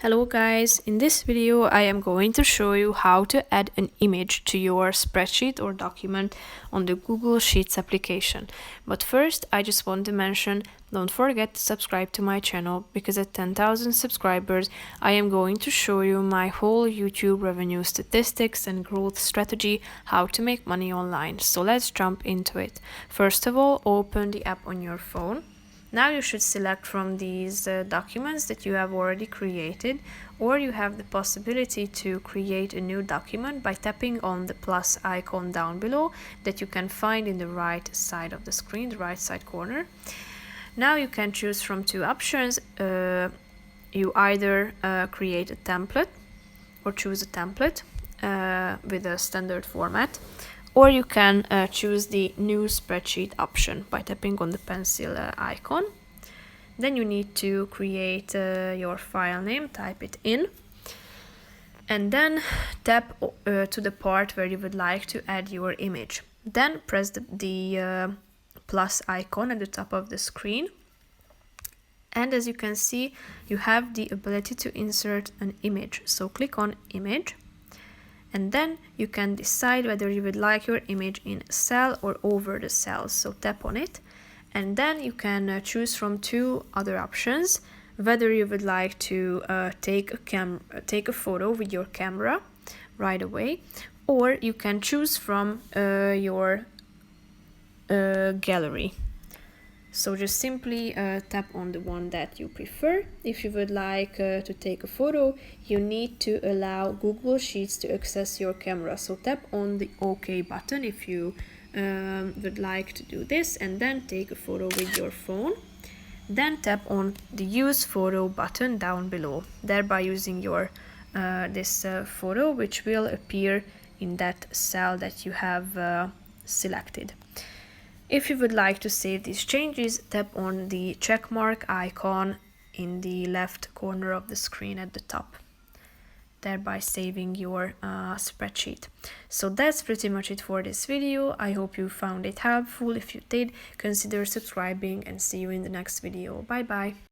Hello guys, in this video I am going to show you how to add an image to your spreadsheet or document on the Google Sheets application. But first I just want to mention, don't forget to subscribe to my channel, because at 10,000 subscribers I am going to show you my whole YouTube revenue statistics and growth strategy, how to make money online. So let's jump into it. First of all, open the app on your phone. Now you should select from these documents that you have already created, or you have the possibility to create a new document by tapping on the plus icon down below that you can find in the right side of the screen, the right side corner. Now you can choose from two options. You either create a template or choose a template with a standard format, or you can choose the new spreadsheet option by tapping on the pencil icon. Then you need to create your file name, type it in, and then tap to the part where you would like to add your image. Then press the plus icon at the top of the screen, and as you can see, you have the ability to insert an image. So click on image, and then you can decide whether you would like your image in cell or over the cells. So tap on it, and then you can choose from two other options, whether you would like to take a photo with your camera right away, or you can choose from your gallery. So just simply tap on the one that you prefer. If you would like to take a photo, you need to allow Google Sheets to access your camera. So tap on the OK button if you would like to do this, and then take a photo with your phone. Then tap on the Use Photo button down below, thereby using your this photo, which will appear in that cell that you have selected. If you would like to save these changes, tap on the check mark icon in the left corner of the screen at the top, thereby saving your spreadsheet. So that's pretty much it for this video. I hope you found it helpful. If you did, consider subscribing, and see you in the next video. Bye bye.